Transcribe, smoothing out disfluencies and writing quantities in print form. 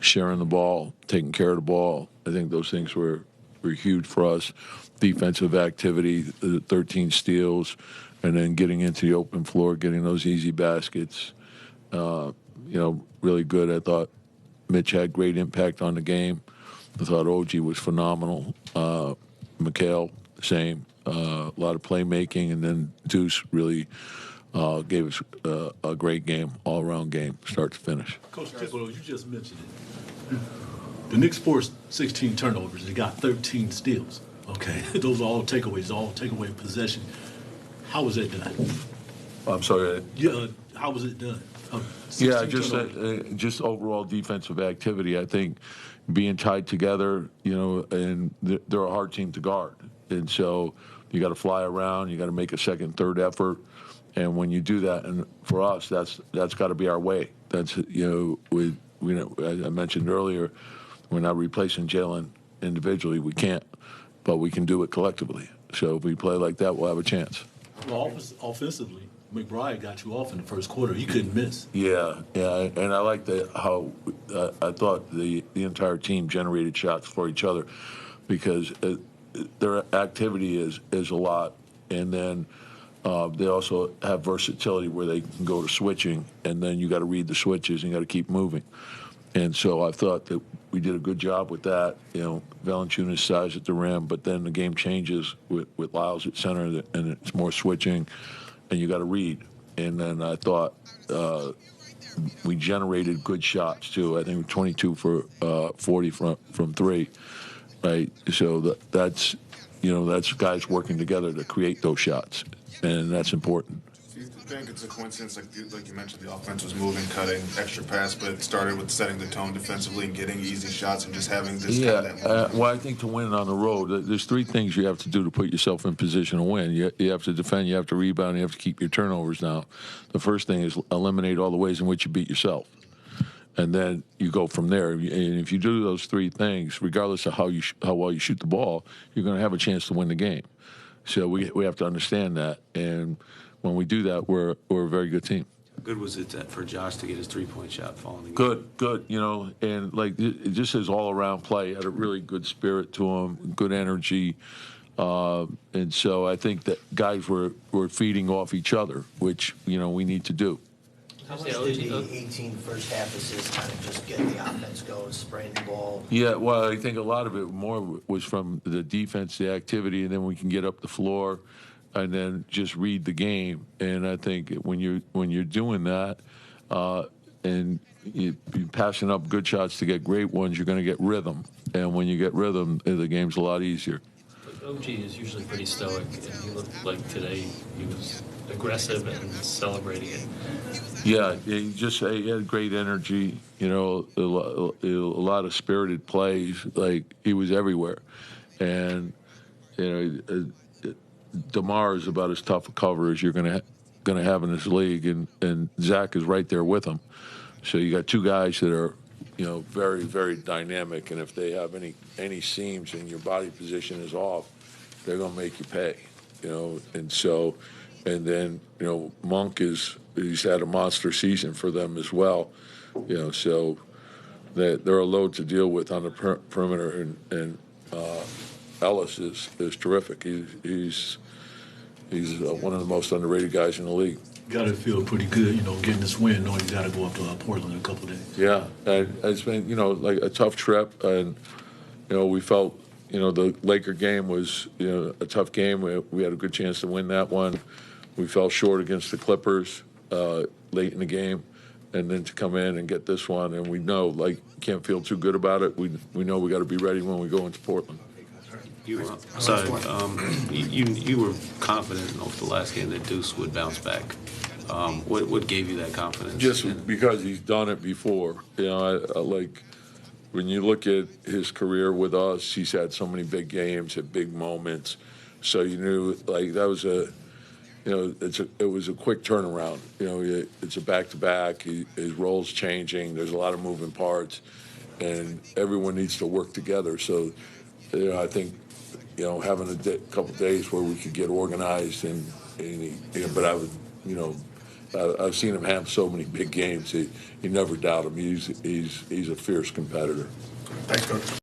sharing the ball, taking care of the ball. I think those things were huge for us. Defensive activity, the 13 steals, and then getting into the open floor, getting those easy baskets. Really good. I thought Mitch had great impact on the game. I thought OG was phenomenal. Mikhail, same. A lot of playmaking, and then Deuce really gave us a great game, all-around game, start to finish. Coach Thibodeau, you just mentioned it. The Knicks forced 16 turnovers. They got 13 steals. Okay, those are all takeaways, all takeaway possession. How was that done? I'm sorry. Yeah, how was it done? Just overall defensive activity. I think being tied together, and they're a hard team to guard, and so you got to fly around. You got to make a second, third effort, and when you do that, and for us, that's got to be our way. That's as I mentioned earlier, we're not replacing Jalen individually. We can't, but we can do it collectively. So if we play like that, we'll have a chance. Well, offensively, McBride got you off in the first quarter. You couldn't miss. Yeah, and I like how I thought the entire team generated shots for each other because their activity is a lot, and then they also have versatility where they can go to switching, and then you got to read the switches and you got to keep moving. And so I thought that we did a good job with that. Valanciunas' size at the rim, but then the game changes with Lyles at center, and it's more switching, and you got to read. And then I thought we generated good shots too. I think 22 for 40 from three, right? So that's guys working together to create those shots, and that's important. Do you think it's a coincidence, like you mentioned, the offense was moving, cutting, extra pass, but it started with setting the tone defensively and getting easy shots and just having this kind of that well, I think to win on the road, there's three things you have to do to put yourself in position to win. You have to defend, you have to rebound, and you have to keep your turnovers down. The first thing is eliminate all the ways in which you beat yourself. And then you go from there. And if you do those three things, regardless of how well you shoot the ball, you're going to have a chance to win the game. So we have to understand that. And when we do that, we're a very good team. How good was it for Josh to get his three-point shot falling? Good. And it just his all-around play. Had a really good spirit to him, good energy. And so I think that guys were feeding off each other, which, we need to do. How much did the 18 first half assists kind of just get the offense going, spraying the ball? Yeah, well, I think a lot of it more was from the defense, the activity, and then we can get up the floor and then just read the game. And I think when you're doing that and you're passing up good shots to get great ones, you're going to get rhythm. And when you get rhythm, the game's a lot easier. OG is usually pretty stoic, and he looked like today he was aggressive and celebrating it. Yeah, he had great energy, a lot of spirited plays. Like, he was everywhere. And, DeMar is about as tough a cover as you're going to have in this league, and Zach is right there with him. So you got two guys that are, very, very dynamic, and if they have any seams and your body position is off, they're going to make you pay, and so, and then, Monk he's had a monster season for them as well, so they're a load to deal with on the perimeter, and Ellis is terrific. He's one of the most underrated guys in the league. Got to feel pretty good, getting this win, knowing you got to go up to Portland in a couple of days. Yeah, it's been, like a tough trip, and, we felt, the Laker game was, a tough game. We had a good chance to win that one. We fell short against the Clippers late in the game, and then to come in and get this one, and we know, can't feel too good about it. We know we got to be ready when we go into Portland. You were confident over the last game that Deuce would bounce back. What gave you that confidence? Just because he's done it before. When you look at his career with us, he's had so many big games, had big moments. So you knew that was it was a quick turnaround. It's a back-to-back. His role's changing. There's a lot of moving parts, and everyone needs to work together. So, I think, having a couple days where we could get organized but I would, I've seen him have so many big games. He never doubt him. He's a fierce competitor. Thanks, Coach.